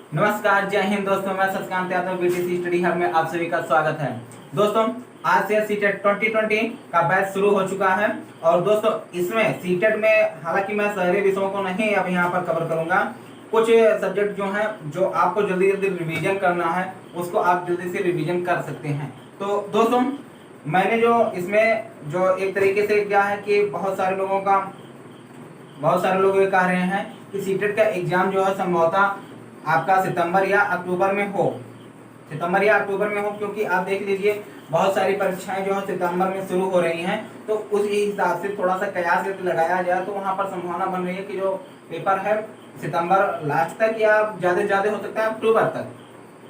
नमस्कार, जय हिंद दोस्तों। मैं Shashikant Yadav, BTC study hub में आप सभी का स्वागत है। दोस्तों, आज से सीटेट 2020 का बैच शुरू हो चुका है। और दोस्तों, इसमें सीटेट में हालांकि मैं सारे विषयों को नहीं अब यहाँ पर कवर करूंगा। कुछ सब्जेक्ट जो हैं जो आपको जल्दी जल्दी रिवीजन करना है, उसको आप जल्दी से रिवीजन कर सकते हैं। तो दोस्तों, मैंने जो इसमें जो एक तरीके से क्या है कि बहुत सारे लोग ये कह रहे हैं कि सीटेट का एग्जाम जो है संभवतः आपका सितंबर या अक्टूबर में हो, क्योंकि आप देख लीजिए बहुत सारी परीक्षाएं जो है सितंबर में शुरू हो रही हैं। तो उस हिसाब से थोड़ा सा कयास यदि लगाया जाए तो वहां पर संभावना बन रही है कि जो पेपर है सितंबर लास्ट तक या ज्यादा से ज्यादा हो सकता है अक्टूबर तक।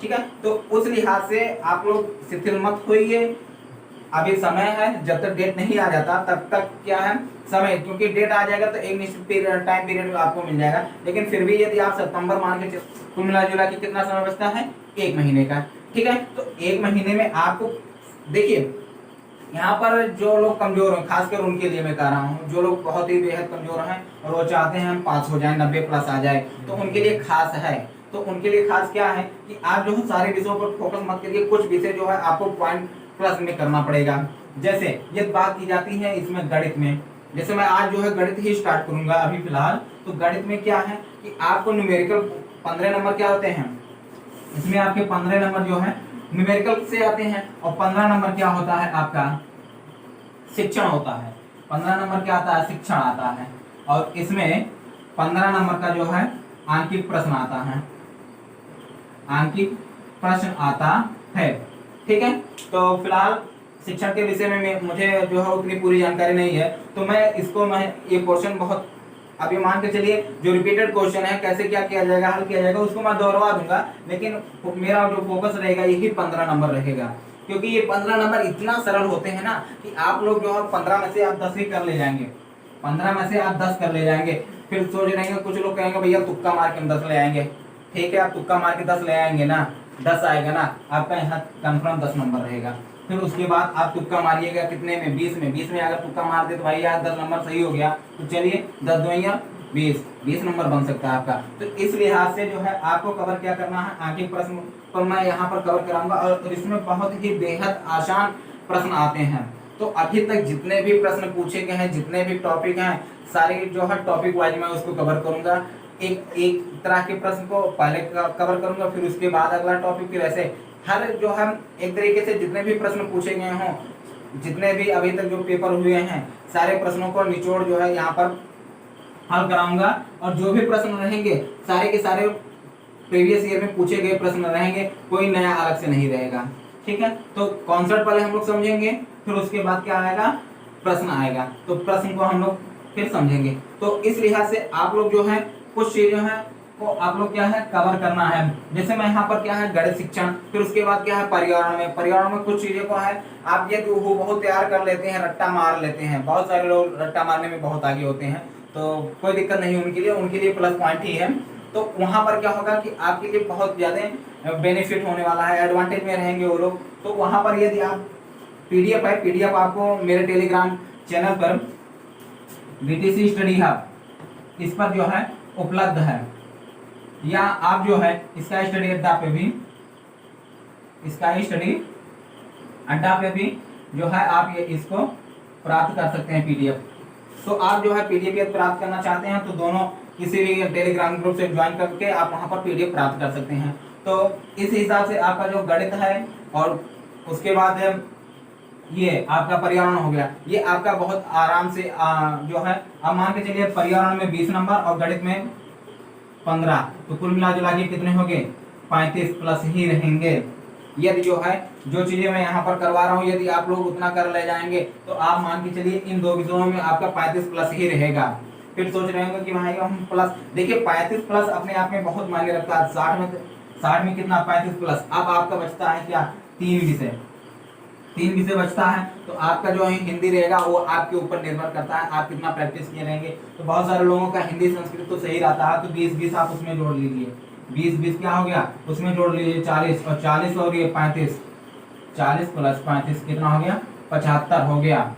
ठीक है, तो उस लिहाज से आप लोग शिथिल मत होइए, अभी समय है। जब तक डेट नहीं आ जाता तब तक क्या है समय, क्योंकि डेट आ जाएगा तो एक निश्चित टाइम पीरियड आपको मिल जाएगा। लेकिन फिर भी यदि आप सितंबर मान के कुल मिला जुला के कितना समय बचता है, 1 महीने का। ठीक है, तो 1 महीने में आपको देखिए, यहाँ पर जो लोग कमजोर हैं, खासकर उनके लिए मैं कह रहा हूँ, जो लोग बहुत ही बेहद कमजोर हैं और वो चाहते हैं हम पास हो जाएं, 90 प्लस आ जाए, तो उनके लिए खास है। तो उनके लिए खास क्या है कि आप जो है सारे विषयों पर फोकस मत करिए, कुछ विषय जो है आपको पॉइंट प्लस में करना पड़ेगा। जैसे ये बात की जाती है इसमें गणित में, जैसे मैं आज जो है गणित ही स्टार्ट करूंगा अभी फिलहाल। तो गणित में क्या है कि आपको न्यूमेरिकल 15 नंबर क्या होते हैं, इसमें आपके 15 नंबर जो है न्यूमेरिकल से आते हैं। और 15 नंबर क्या होता है आपका, शिक्षण होता है। 15 नंबर क्या आता है, शिक्षण आता है। और इसमें 15 नंबर का जो है आंकिक प्रश्न आता है, आंकिक प्रश्न आता है। ठीक है, तो फिलहाल शिक्षण के विषय में मुझे जो है उतनी पूरी जानकारी नहीं है, तो मैं ये क्वेश्चन बहुत अभी मान के चलिए जो रिपीटेड क्वेश्चन है कैसे क्या किया जाएगा, हल किया जाएगा, उसको मैं दोहरा दूंगा। लेकिन मेरा जो फोकस रहेगा यही 15 नंबर रहेगा, क्योंकि ये 15 नंबर इतना सरल होते हैं ना कि आप लोग जो है 15 में से आप 10 ही कर ले जाएंगे, 15 में से आप 10 कर ले जाएंगे। फिर सोच रहे हैं कुछ लोग कहेंगे भैया तुक्का मार के हम 10 ले आएंगे। ठीक है, आप तुक्का मार के 10 ले आएंगे ना, 10 आएगा ना, आपका यहाँ कंफर्म 10 नंबर रहेगा। फिर उसके बाद आप तुक्का मारिएगा कितने में, 20 में अगर तुक्का मार दे तो भाई यार 10 नंबर सही हो गया, तो चलिए 10 2 20 नंबर बन सकता है आपका। तो इस लिहाज से जो है आपको कवर क्या करना है, आंकिक प्रश्न पर मैं यहाँ पर कवर कराऊंगा। और इसमें बहुत ही बेहद आसान प्रश्न आते हैं। तो अभी तक जितने भी प्रश्न पूछे गए हैं, जितने भी टॉपिक हैं, सारे जो है टॉपिक वाइज मैं उसको कवर करूंगा। एक एक तरह के प्रश्न को पहले कवर करूंगा, फिर उसके बाद अगला टॉपिक, फिर ऐसे हर जो हम एक तरीके से जितने भी प्रश्न पूछे गए हों, जितने भी अभी तक जो पेपर हुए हैं, सारे प्रश्नों को निचोड़ जो है यहाँ पर हल कराऊंगा। और जो भी प्रश्न रहेंगे सारे के सारे प्रीवियस ईयर में पूछे गए प्रश्न रहेंगे, कोई नया अलग से नहीं रहेगा। ठीक है, तो कॉन्सेप्ट पहले हम लोग समझेंगे, फिर उसके बाद क्या आएगा, प्रश्न आएगा, तो प्रश्न को हम लोग फिर समझेंगे। तो इस लिहाज से आप लोग जो है कुछ चीजें हैं को आप लोग क्या है कवर करना है। जैसे मैं यहाँ पर क्या है गणित शिक्षण, फिर उसके बाद क्या है पर्यावरण में कुछ चीजें को है आप ये वो बहुत तैयार कर लेते हैं, रट्टा मार लेते हैं। बहुत सारे लोग रट्टा मारने में बहुत आगे होते हैं, तो कोई दिक्कत नहीं उनके लिए प्लस पॉइंट ही है। तो वहां पर क्या होगा कि आपके लिए बहुत ज्यादा बेनिफिट होने वाला है, एडवांटेज में रहेंगे वो लोग। तो वहां पर यदि आप पीडीएफ है, पीडीएफ आपको मेरे टेलीग्राम चैनल पर बीटीसी स्टडी हब इस पर जो है उपलब्ध है, या आप जो है इसका स्टडी अड्डा पे भी जो है आप ये इसको प्राप्त कर सकते हैं पीडीएफ। तो आप जो है पीडीएफ प्राप्त करना चाहते हैं तो दोनों किसी भी टेलीग्राम ग्रुप से ज्वाइन करके आप वहां पर पीडीएफ प्राप्त कर सकते हैं। तो इस हिसाब से आपका जो गणित है और उसके बाद ये आपका पर्यावरण हो गया, ये आपका बहुत आराम से जो है अब मान के चलिए पर्यावरण में 20 नंबर और गणित में 15, तो कुल मिला जुला के कितने हो गए, 35 प्लस ही रहेंगे। यदि जो है जो चीजें मैं यहाँ पर करवा रहा हूँ यदि आप लोग उतना कर ले जाएंगे तो आप मान के चलिए इन 2 विषयों में आपका 35 प्लस ही रहेगा। फिर सोच रहे होंगे कि भाई हम प्लस, देखिए 35 प्लस अपने आप में बहुत मायने रखता है। 60 में कितना 35 प्लस, अब आपका बचता है क्या, 3 विषय बचता है। तो आपका जो है हिंदी रहेगा वो आपके ऊपर निर्भर करता है आप कितना प्रैक्टिस किए रहेंगे। तो बहुत सारे लोगों का हिंदी संस्कृत तो सही रहता है, तो 20 आप उसमें जोड़ लीजिए, 20 क्या हो गया उसमें जोड़ लीजिए 40, और 40 और ये 35, 40 प्लस 35 कितना हो गया, 75 हो गया।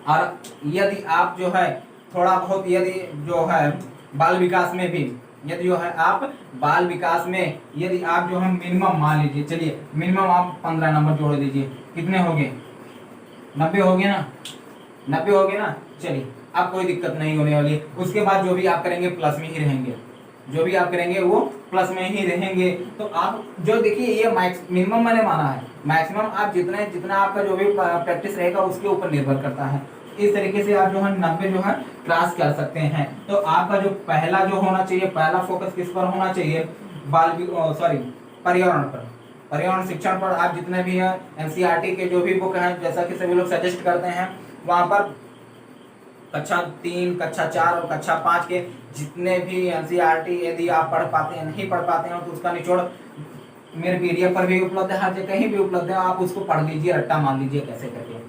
और यदि आप जो है थोड़ा बहुत यदि जो है बाल विकास में भी यदि जो है आप बाल विकास में यदि आप जो है मिनिमम मान लीजिए, चलिए मिनिमम आप 15 नंबर जोड़ दीजिए, कितने हो गए 90 हो गए ना, 90 हो गए ना। चलिए अब कोई दिक्कत नहीं होने वाली है। उसके बाद जो भी आप करेंगे प्लस में ही रहेंगे, जो भी आप करेंगे वो प्लस में ही रहेंगे। तो आप जो देखिए ये मिनिमम मैंने माना है, मैक्सिमम आप जितना आपका जो भी प्रैक्टिस रहेगा उसके ऊपर निर्भर करता है। इस तरीके से आप जो है 90 जो है क्रॉस कर सकते हैं। तो आपका जो पहला जो होना चाहिए, पहला फोकस किस पर होना चाहिए, पर्यावरण पर, पर्यावरण शिक्षण पर। आप जितने भी है एनसीईआरटी के जो भी बुक हैं, जैसा कि सभी लोग सजेस्ट करते हैं, वहां पर कक्षा 3, कक्षा 4 और कक्षा 5 के जितने भी एनसीईआरटी यदि आप पढ़ पाते हैं, नहीं पढ़ पाते हैं तो उसका निचोड़ मेरे पीडीएफ पर भी उपलब्ध है, हर जगह कहीं भी उपलब्ध है, आप उसको पढ़ लीजिए, रट्टा मान लीजिए कैसे करके।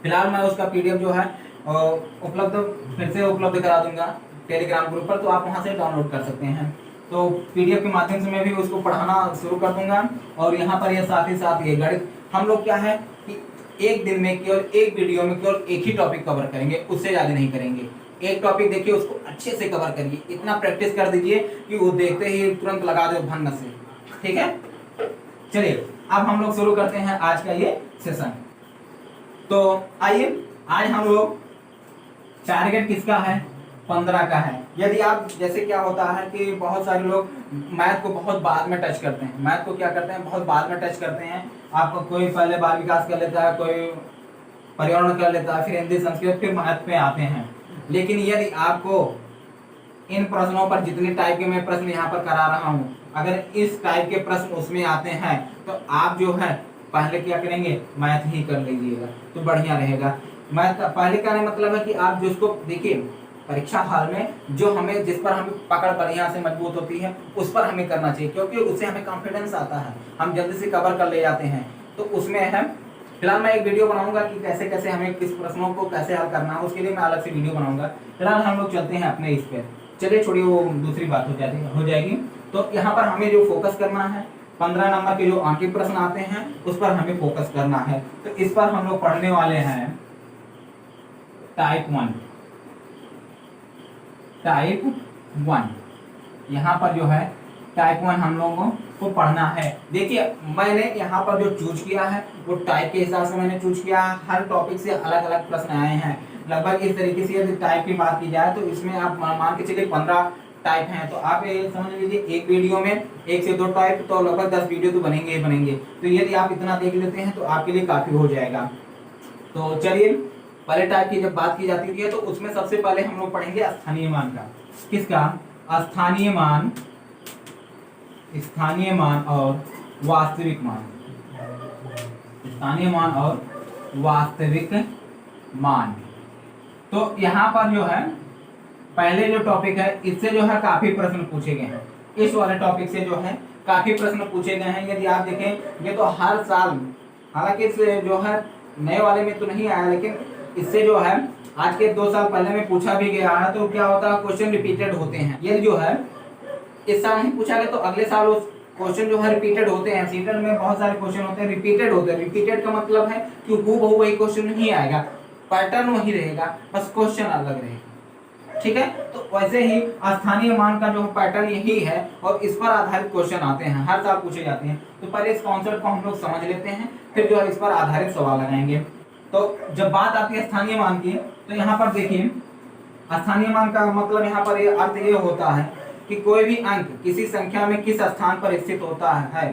फिलहाल मैं उसका पीडीएफ जो है फिर से उपलब्ध करा दूंगा टेलीग्राम ग्रुप पर, तो आप वहां से डाउनलोड कर सकते हैं। तो पीडीएफ के माध्यम से मैं भी उसको पढ़ाना शुरू कर दूंगा। और यहाँ पर ये साथ ही साथ ये गणित हम लोग क्या है कि एक दिन में केवल एक वीडियो में केवल एक ही टॉपिक कवर करेंगे, उससे ज्यादा नहीं करेंगे। एक टॉपिक देखिए उसको अच्छे से कवर करिए, इतना प्रैक्टिस कर दीजिए कि वो देखते ही तुरंत लगा दे भन्न से, ठीक है। चलिए अब हम लोग शुरू करते हैं आज का ये सेशन। तो आइए आज हम लोग टारगेट किसका है, 15 का है। यदि आप जैसे क्या होता है कि बहुत सारे लोग मैथ को बहुत बाद में टच करते हैं, मैथ को क्या करते हैं बहुत बाद में टच करते हैं। आपको कोई पहले बाल विकास कर लेता है, कोई पर्यावरण कर लेता है, फिर हिंदी संस्कृत, फिर मैथ पे आते हैं। लेकिन यदि आपको इन प्रश्नों पर जितने टाइप के मैं प्रश्न यहाँ पर करा रहा हूँ, अगर इस टाइप के प्रश्न उसमें आते हैं तो आप जो है पहले क्या करेंगे, मैथ ही कर लीजिएगा तो बढ़िया रहेगा। मैथ पहले का मतलब है कि आप जिसको देखिए परीक्षा हाल में जो हमें जिस पर हमें पकड़ बढ़िया से मजबूत होती है उस पर हमें करना चाहिए, क्योंकि उससे हमें कॉन्फिडेंस आता है, हम जल्दी से कवर कर ले जाते हैं। तो उसमें है फिलहाल मैं एक वीडियो बनाऊंगा कि कैसे कैसे हमें किस प्रश्नों को कैसे हल करना है, उसके लिए मैं अलग से वीडियो बनाऊंगा। फिलहाल हम लोग चलते हैं अपने इस पे, चलिए छोड़िए वो दूसरी बात हो जाएगी। तो यहाँ पर हमें जो फोकस करना है 15 नंबर के जो आंकिक प्रश्न आते हैं उस पर हमें फोकस करना है। तो इस पर हम लोग पढ़ने वाले हैं टाइप 1। यहाँ पर जो है टाइप 1 हम लोगों को पढ़ना है। देखिए मैंने यहाँ पर जो चूज किया है वो टाइप के हिसाब से मैंने चूज किया है। हर टॉपिक से अलग अलग प्रश्न आए हैं लगभग इस तरीके से। यदि टाइप की बात की जाए तो इसमें आप मान के चलिए 15 टाइप हैं, तो आप ये समझ लीजिए एक वीडियो में 1 से 2 टाइप, तो लगभग 10 वीडियो तो बनेंगे ही बनेंगे। तो यदि आप इतना देख लेते हैं तो आपके लिए काफी हो जाएगा। तो चलिए पहले टाइप की जब बात की जाती है तो उसमें सबसे पहले हम लोग पढ़ेंगे स्थानीय मान का। किसका, स्थानीय मान और वास्तविक मान। स्थानीय मान और वास्तविक मान। तो यहाँ पर जो है पहले जो टॉपिक है इससे जो है काफी प्रश्न पूछे गए हैं। इस वाले टॉपिक से जो है काफी प्रश्न पूछे गए हैं। यदि आप देखें ये तो हर साल, हालांकि इससे जो है नए वाले में तो नहीं आया, लेकिन इससे जो है आज के 2 साल पहले में पूछा भी गया है। तो क्या होता है, क्वेश्चन रिपीटेड होते हैं। ये जो है इस साल नहीं पूछा गया तो अगले साल उस क्वेश्चन जो है रिपीटेड होते हैं। सीटेट में बहुत सारे क्वेश्चन होते हैं रिपीटेड होते हैं। रिपीटेड का मतलब है कि हूबहू वही क्वेश्चन नहीं आएगा, पैटर्न वही रहेगा, बस क्वेश्चन अलग रहेगा, ठीक है। तो वैसे ही स्थानीय मान का जो पैटर्न यही है और इस पर आधारित क्वेश्चन आते हैं, हर साल पूछे जाते हैं। तो पहले इस कॉन्सेप्ट को हम लोग समझ लेते हैं, फिर जो है इस पर आधारित सवाल लगाएंगे। तो जब बात आती है स्थानीय मान की, तो यहाँ पर देखिए स्थानीय मान का मतलब यहाँ पर ये अर्थ ये होता है कि कोई भी अंक किसी संख्या में किस स्थान पर स्थित होता है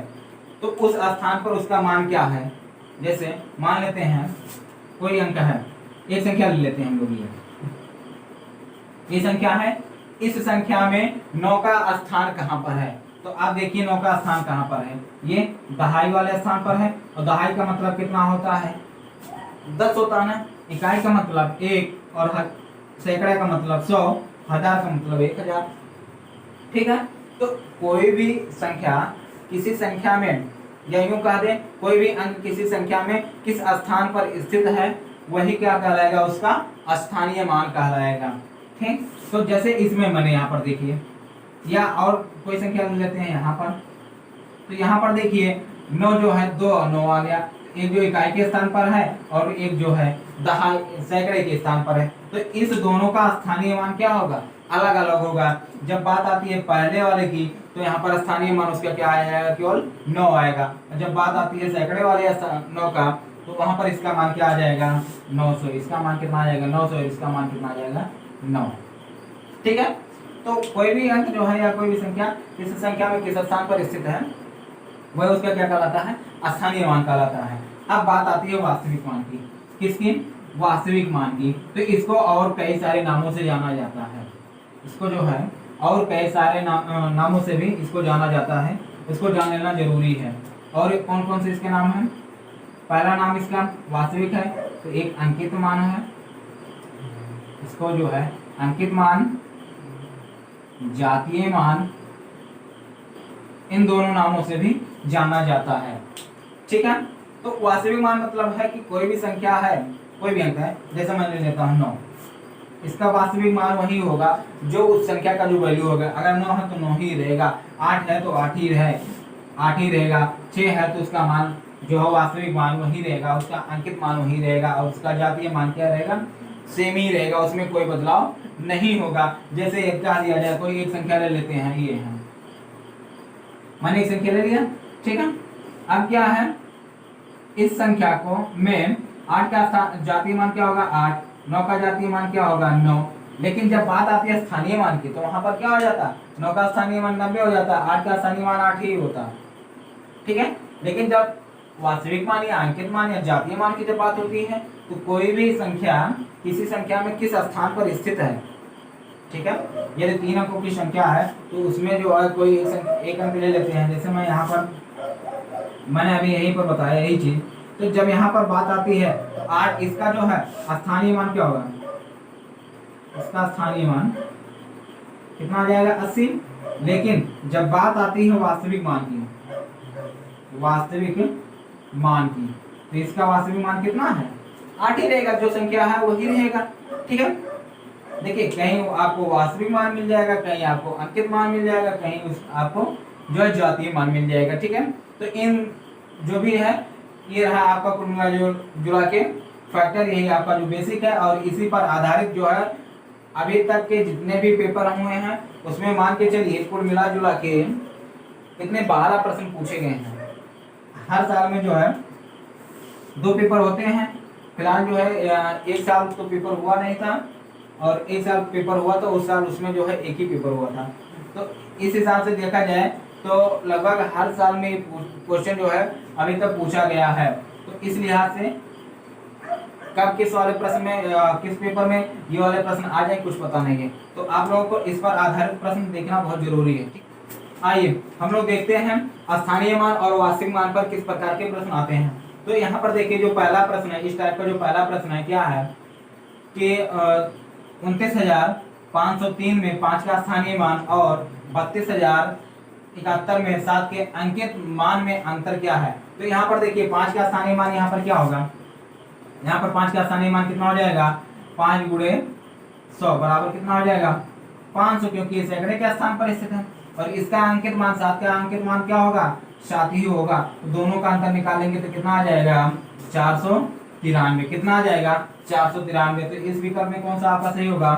तो उस स्थान पर उसका मान क्या है। जैसे मान लेते हैं कोई अंक है, एक संख्या ले लेते हैं हम लोग, ये संख्या है, इस संख्या में 9 का स्थान कहाँ पर है। तो आप देखिए 9 का स्थान कहाँ पर है, ये दहाई वाले स्थान पर है। और दहाई का मतलब कितना होता है, 10 होता है ना। इकाई का मतलब 1 और सैकड़ा का मतलब 100, हजार का मतलब 1000, ठीक है। तो कोई भी संख्या किसी संख्या में, या यूं कह दें कोई भी अंक किसी संख्या में किस स्थान पर स्थित है वही क्या कहलाएगा, उसका स्थानीय मान कहलाएगा, ठीक। तो जैसे इसमें मैंने यहाँ पर देखिए, या और कोई संख्या ले लेते हैं यहाँ पर। तो यहाँ पर देखिए 9 जो है 2 9 आ गया, एक जो इकाई के स्थान पर है और एक जो है दहाई सैकड़े के स्थान पर है। तो इस दोनों का स्थानीय मान क्या होगा, अलग अलग होगा। जब बात आती है पहले वाले की तो यहाँ पर स्थानीय मान उसका क्या आएगा, केवल 9 आएगा। जब बात आती है सैकड़े वाले 9 का तो वहां पर इसका मान क्या आ जाएगा, 900। इसका मान कितना आ जाएगा, 900। इसका मान कितना आ जाएगा, 9। ठीक है। तो कोई भी अंक जो है या कोई भी संख्या इस संख्या में किस स्थान पर स्थित है वह उसका क्या कहलाता है, स्थानीय मान कहलाता है। अब बात आती है वास्तविक मान की। किसकी, वास्तविक मान की। तो इसको और कई सारे नामों से जाना जाता है। इसको जो है और कई सारे नामों से भी इसको जाना जाता है। इसको जान लेना जरूरी है। और कौन कौन से इसके नाम हैं, पहला नाम इसका वास्तविक है तो एक अंकित मान है। इसको जो है अंकित मान, जातीय मान, इन दोनों नामों से भी जाना जाता है। ठीक है। तो वास्तविक मान मतलब है कि कोई भी संख्या है, कोई भी अंक है, जैसे मैं ले लेता हूँ 9, इसका वास्तविक मान वही होगा जो उस संख्या का जो वैल्यू होगा। अगर 9 है तो 9 ही रहेगा, 8 है तो 8 ही रहेगा, 6 है तो उसका मान जो है वास्तविक मान वही रहेगा, उसका अंकित मान वही रहेगा, और उसका जातीय मान क्या रहेगा, सेम ही रहेगा, उसमें कोई बदलाव नहीं होगा। जैसे एक का दिया जाए, कोई एक संख्या ले लेते हैं, ये है, मैंने एक संख्या ले लिया। ठीक है। अब क्या है, इस संख्या को में 8 का जातीय मान क्या होगा, 8, 9 का जातीय मान क्या होगा, 9। लेकिन जब बात आती है स्थानीय मान की तो वहां पर क्या हो जाता, 9 का स्थानीय मान 90 हो जाता, 8 का स्थानीय मान 8 ही होता। ठीक है। लेकिन जब वास्तविक मान या अंकित मान या जातीय मान की जब बात होती है तो कोई भी संख्या किसी संख्या में किस स्थान पर स्थित है। ठीक है। यदि 3 अंकों की संख्या है तो उसमें जो है कोई एक अंक ले लेते हैं। जैसे मैं यहाँ पर, मैंने अभी यहीं पर बताया यही चीज। तो जब यहाँ पर बात आती है तो 8, इसका जो है स्थानीय मान क्या होगा, इसका स्थानीय मान कितना आ जाएगा, 80। लेकिन जब बात आती है वास्तविक मान की, वास्तविक मान की, तो इसका वास्तविक मान कितना है, 8 ही रहेगा। जो संख्या है वही रहेगा। ठीक है। देखिए, कहीं आपको वास्तविक मान मिल जाएगा, कहीं आपको अंकित मान मिल जाएगा, कहीं आपको जो है जातीय मान मिल जाएगा। ठीक है। तो इन जो भी है ये रहा आपका कुल मिला जुला के फैक्टर, यही आपका जो बेसिक है। और इसी पर आधारित जो है अभी तक के जितने भी पेपर हुए हैं उसमें मान के चलिए कुल मिला जुला के इतने 12 प्रश्न पूछे गए हैं। हर साल में जो है 2 पेपर होते हैं। फिलहाल जो है एक साल तो पेपर हुआ नहीं था और एक साल पेपर हुआ तो उस साल उसमें जो है एक ही पेपर हुआ था। तो इस हिसाब से देखा जाए तो लगभग हर साल में क्वेश्चन जो है अभी तक पूछा गया है। तो इस लिहाज से कब किस वाले प्रश्न में किस पेपर में ये वाले प्रश्न आ जाए कुछ पता नहीं है। तो आप लोगों को इस पर आधारित प्रश्न देखना बहुत जरूरी है। आइए हम लोग देखते हैं स्थानीय मान और वास्तविक मान पर किस प्रकार के प्रश्न आते हैं। तो यहाँ पर देखिए जो पहला प्रश्न है, इस टाइप का जो पहला प्रश्न है क्या है कि 29,503 में 5 का स्थानीय मान और 32,071 में 7 के अंकित मान में अंतर क्या है। तो यहाँ पर देखिए 5 का स्थानीय मान यहाँ पर क्या होगा, यहाँ पर 5 का स्थानीय मान कितना हो जाएगा, 5 गुणे 100 बराबर कितना हो जाएगा, 500, क्योंकि ये सैकड़े के स्थान पर स्थित है। और इसका अंकित मान 7 का अंकित मान क्या होगा, 7 ही होगा। तो दोनों का अंतर निकालेंगे तो कितना आ जाएगा, 493। कितना आ जाएगा, 493। तो इस विकल्प में कौन सा आपका सही होगा,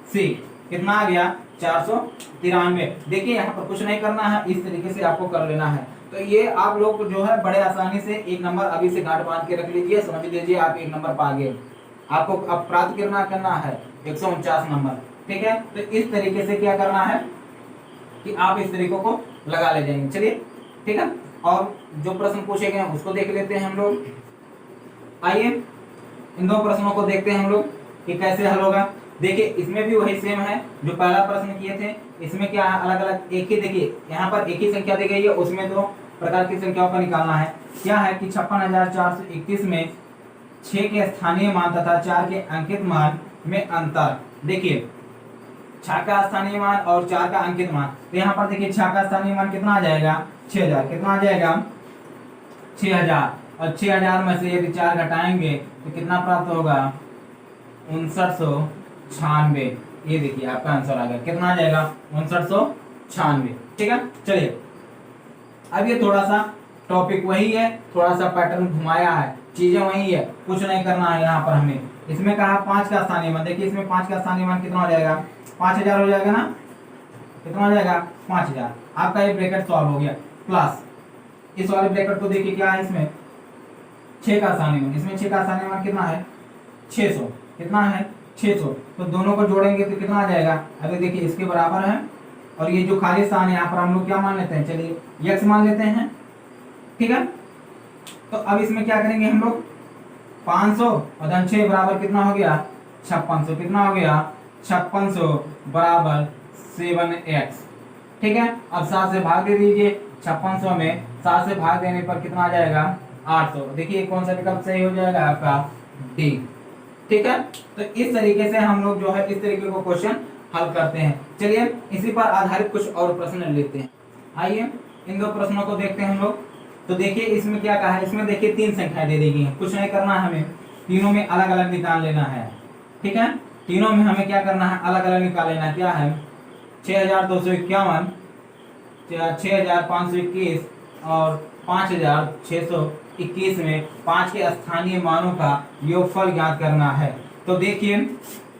सी। कितना आ गया, 493। देखिए यहाँ पर कुछ नहीं करना है, इस तरीके से आपको कर लेना है। तो ये आप लोग जो है बड़े आसानी से 1 नंबर अभी से गांठ बांध के रख लीजिए, समझ लीजिए आप 1 नंबर पा गए। आपको अब प्राप्त करना है 149 नंबर। ठीक है। तो इस तरीके से क्या करना है कि आप इस तरीकों को लगा ले जाएंगे। चलिए ठीक है। और जो प्रश्न पूछे गए हैं उसको देख लेते हैं हम लोग। आइए इन 2 प्रश्नों को देखते हैं हम लोग कि कैसे हल होगा। देखिए इसमें भी वही सेम है जो पहला प्रश्न किए थे। इसमें क्या है, अलग अलग एक ही, देखिए यहाँ पर एक ही संख्या दी गई है, उसमें 2 प्रकार की संख्याओं का निकालना है। क्या है कि 56,421 में 6 के स्थानीय मान तथा 4 के अंकित मान में अंतर। देखिए 6 का स्थानीय मान और 4 का अंकित मान। तो यहाँ पर देखिए 6 का स्थानीय मान कितना आ जाएगा, 6,000। कितना आ जाएगा, 6,000। और 6,000 में से यदि 4 घटाएंगे तो कितना प्राप्त होगा, 5996। ये देखिए आपका आंसर आ गया। कितना आ जाएगा, 5996। ठीक है। चलिए अब ये थोड़ा सा टॉपिक वही है, थोड़ा सा पैटर्न घुमाया है, चीजें वही है, कुछ नहीं करना है यहाँ पर हमें। इसमें कहा 5 का स्थानीय मान। देखिए इसमें 5 का स्थानीय मान कितना हो जाएगा, 5000 हो जाएगा ना, कितना हो जाएगा 5000। आपका ये ब्रैकेट सॉल्व हो गया। प्लस इस वाले ब्रैकेट को देखिए क्या है, इसमें 6 का स्थानीय मान, इसमें 6 का स्थानीय मान कितना है 600, कितना है 600। तो दोनों को जोड़ेंगे तो कितना आ जाएगा, अभी देखिए इसके बराबर है, और ये जो खाली स्थान है यहाँ पर हम लोग क्या मान लेते हैं, चलिए x मान लेते हैं, ठीक है। तो अब इसमें क्या करेंगे हम लोग, 500 और धन 6 बराबर कितना हो गया 5600, कितना हो गया 5600 बराबर 7x, ठीक है। अब 7 से भाग दे दीजिए, 5600 में 7 से भाग देने पर कितना आ जाएगा 800। देखिए कौन सा विकल्प सही हो जाएगा आपका डी, ठीक है। तो इस तरीके से हम लोग जो है इस तरीके को क्वेश्चन हल करते हैं। चलिए इसी पर आधारित कुछ और प्रश्न लेते हैं। आइए इन दो प्रश्नों को देखते हैं हम लोग। तो देखिए इसमें क्या कहा है, इसमें देखिए 3 संख्याएं दे दी गई हैं, कुछ नहीं करना है, हमें तीनों में अलग अलग निकाल लेना है, ठीक है। तीनों में हमें क्या करना है, अलग अलग निकाल लेना है। क्या है 6251, 6521 और 5621 में 5 के स्थानीय मानों का योगफल ज्ञात करना है। तो देखिए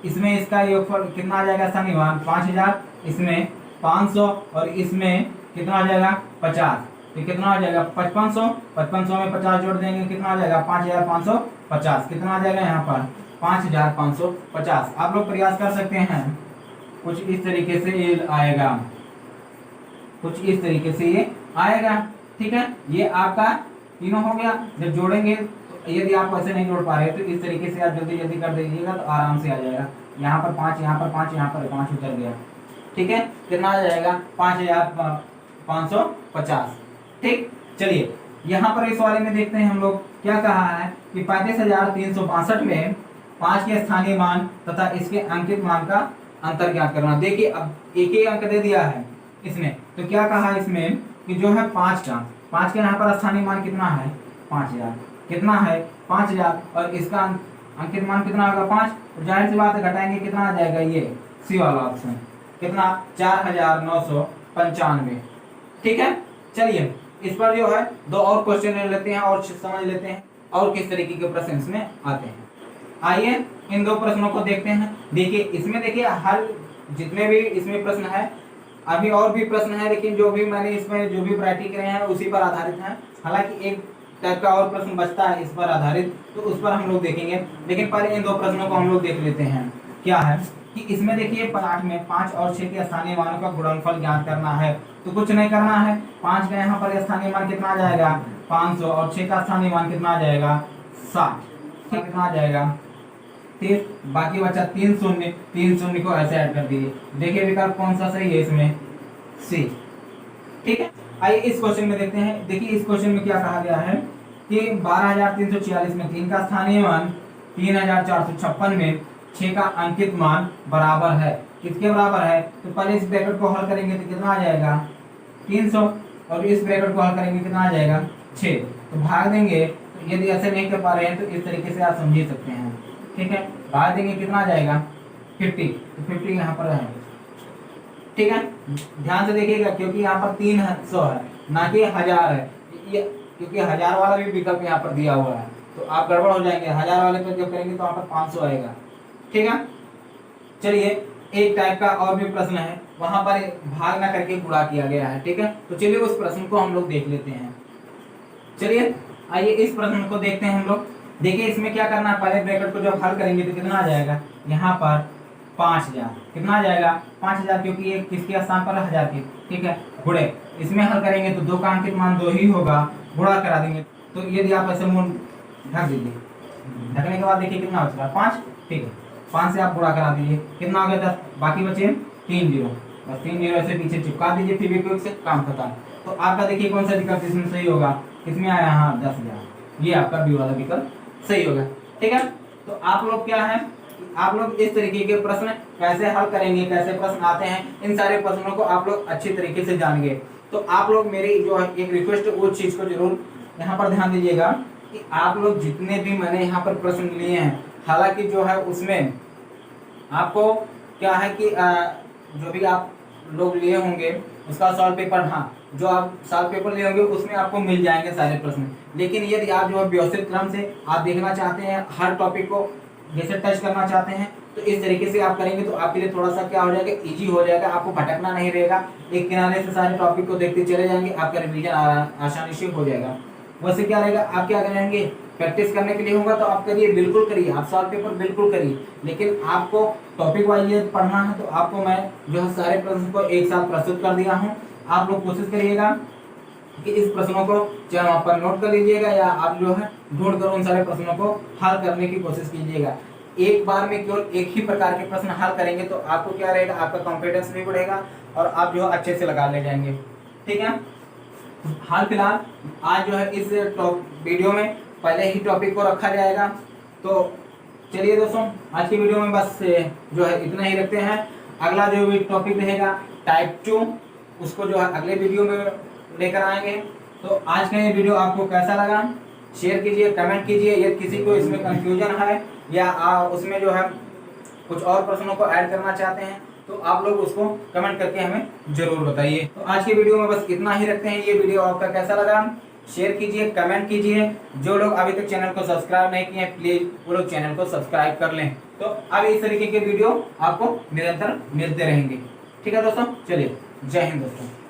इसमें इसका योगफल कितना आ जाएगा, स्थानीय मान 5000, इसमें 500 और इसमें कितना आ जाएगा 50, तो कितना आ जाएगा 5500, 5500 में 50 जोड़ देंगे कितना आ जाएगा 5550, कितना आ जाएगा यहाँ पर 5550। आप लोग प्रयास कर सकते हैं, कुछ इस तरीके से ये आएगा, कुछ इस तरीके से ये आएगा, ठीक है। ये आपका तीनों हो गया। जब जोड़ेंगे तो यदि आप ऐसे नहीं जोड़ पा रहे तो इस तरीके से आप जल्दी जल्दी कर दीजिएगा तो आराम से आ जाएगा। यहाँ पर 5, यहाँ पर 5, यहाँ पर 5 उतर गया, ठीक है। कितना आ जाएगा 5550, ठीक। चलिए यहाँ पर इस वाले में देखते हैं हम लोग क्या कहा है कि 35362 में 5 के स्थानीय मान तथा इसके अंकित मान का अंतर ज्ञात करना। देखिए अब एक ही अंक दे दिया है इसने, तो क्या कहा इसमें कि जो है 5 के यहाँ पर स्थानीय मान कितना है 5000, कितना है 5000, और इसका अंकित मान कितना होगा 5, तो जाहिर सी बात है घटाएंगे कितना आ जाएगा, ये सी वाला ऑप्शन, कितना 4995, ठीक है। चलिए इस पर जो है 2 और क्वेश्चन ले लेते हैं और समझ लेते हैं और किस तरीके के प्रश्न इसमें आते हैं। आइए इन 2 प्रश्नों को देखते हैं। देखिए इसमें देखिए हल जितने भी इसमें प्रश्न है, अभी और भी प्रश्न है, लेकिन जो भी मैंने इसमें जो भी वैरायटी करे हैं उसी पर आधारित है। हालांकि एक टाइप का और प्रश्न बचता है इस पर आधारित, तो उस पर हम लोग देखेंगे, लेकिन पहले इन 2 प्रश्नों को हम लोग देख लेते हैं। क्या है कि इसमें देखिए पाठ में 5 और 6 के स्थानीय मानों का गुणनफल ज्ञात करना है। तो कुछ नहीं करना है, 5 का यहाँ पर स्थानीय मान कितना आ जाएगा 500 और 6 का स्थानीय मान कितना आ जाएगा 60, ठीक, कितना आ जाएगा 30, बाकी बचा 3 शून्य को ऐसे ऐड कर दीजिए। देखिए विकल्प कौन सा सही है इसमें, सी, ठीक है। आइए इस क्वेश्चन में देखते हैं। देखिए इस क्वेश्चन में क्या कहा गया है कि 12346 में 3 का स्थानीय मान 3456 में 6 का अंकित मान बराबर है। किसके बराबर है, तो पहले इस ब्रैकेट को हल करेंगे तो कितना आ जाएगा 300, और इस ब्रैकेट को हल करेंगे कितना आ जाएगा 6, तो भाग देंगे। तो यदि ऐसे नहीं कर पा रहे हैं तो इस तरीके से आप समझ सकते हैं, ठीक है। भाग देंगे कितना आ जाएगा 50, तो 50 यहाँ पर है, ठीक है। ध्यान से देखिएगा क्योंकि यहाँ पर 300 है ना कि 1000 है, ये क्योंकि 1000 वाला भी विकल्प यहाँ पर दिया हुआ है, तो आप गड़बड़ हो जाएंगे। 1000 वाले पर जब करेंगे तो यहाँ पर 500 आएगा, ठीक है। चलिए एक टाइप का और भी प्रश्न है, वहां पर भाग ना करके गुणा किया गया है, ठीक है। तो चलिए उस प्रश्न को हम लोग देख लेते हैं। चलिए आइए इस प्रश्न को देखते हैं हम लोग। देखिए इसमें क्या करना है, पहले ब्रैकेट को जब हल करेंगे तो कितना आ जाएगा यहाँ पर 5000, कितना आ जाएगा 5000, क्योंकि ये किसके स्थान पर 1000 की, ठीक है। गुणे इसमें हल करेंगे तो 2 का अंकित मान 2 ही होगा, गुणा करा देंगे। तो यदि आप ऐसे मुंह ढक दीजिए, ढकने के बाद देखिए कितना बचेगा 5, ठीक है। 5 से आप गुणा करा दीजिए, कितना हो गया 10, बाकी बचे 3 जीरो, बस 3 जीरो ऐसे पीछे चिपका दीजिए, फिर से काम खत्म। तो आपका देखिए कौन सा विकल्प इसमें सही होगा, किसमें आया, हाँ 10,000, ये आपका बी वाला विकल्प सही होगा, ठीक है। तो आप लोग क्या है, आप लोग इस तरीके के प्रश्न कैसे हल करेंगे, कैसे प्रश्न आते हैं, इन सारे प्रश्नों को आप लोग अच्छी तरीके से जानेंगे। तो आप लोग मेरी जो है एक रिक्वेस्ट उस चीज को जरूर यहाँ पर ध्यान दीजिएगा कि आप लोग जितने भी मैंने यहाँ पर प्रश्न लिए हैं, हालांकि जो है उसमें आपको क्या है कि जो भी आप लोग लिए होंगे उसका सॉल्व पेपर, हाँ जो आप सॉल्व पेपर लिए होंगे उसमें आपको मिल जाएंगे सारे प्रश्न। लेकिन यदि आप जो है व्यवस्थित क्रम से आप देखना चाहते हैं, हर टॉपिक को जैसे टच करना चाहते हैं तो इस तरीके से आप करेंगे तो आपके लिए थोड़ा सा क्या हो जाएगा, इजी हो जाएगा, आपको भटकना नहीं रहेगा, एक किनारे से सारे टॉपिक को देखते चले जाएंगे, आपका रिवीजन आसानी से हो जाएगा। वैसे क्या रहेगा, आप क्या करेंगे, प्रैक्टिस करने के लिए होगा तो आप करिए, बिल्कुल करिए, आप सॉल्व पेपर बिल्कुल करिए, लेकिन आपको टॉपिक वाइज पढ़ना है तो आपको मैं जो है सारे प्रश्न को एक साथ प्रस्तुत कर दिया हूँ। आप लोग कोशिश करिएगा कि इस प्रश्नों को चाहे वहाँ पर नोट कर लीजिएगा या आप जो है ढूंढ कर उन सारे प्रश्नों को हल करने की कोशिश कीजिएगा। एक बार में केवल एक ही प्रकार के प्रश्न हल करेंगे तो आपको क्या रहेगा, आपका कॉन्फिडेंस भी बढ़ेगा और आप जो है अच्छे से लगा ले जाएंगे। ठीक है, हाल फिलहाल आज जो है इस वीडियो में पहले ही टॉपिक को रखा जाएगा। तो चलिए दोस्तों, आज की वीडियो में बस जो है इतना ही रखते हैं। अगला जो भी टॉपिक रहेगा टाइप 2, उसको जो है अगले वीडियो में लेकर आएंगे। तो आज का ये वीडियो आपको कैसा लगा, शेयर कीजिए, कमेंट कीजिए। यदि किसी को इसमें कंफ्यूजन है या उसमें जो है कुछ और प्रश्नों को ऐड करना चाहते हैं तो आप लोग उसको कमेंट करके हमें जरूर बताइए। तो आज की वीडियो में बस इतना ही रखते हैं। ये वीडियो आपका कैसा लगा शेयर कीजिए, कमेंट कीजिए। जो लोग अभी तक चैनल को सब्सक्राइब नहीं किए हैं प्लीज वो लोग चैनल को सब्सक्राइब कर लें। तो अब इस तरीके के वीडियो आपको निरंतर मिलते रहेंगे। ठीक है दोस्तों, चलिए, जय हिंद दोस्तों।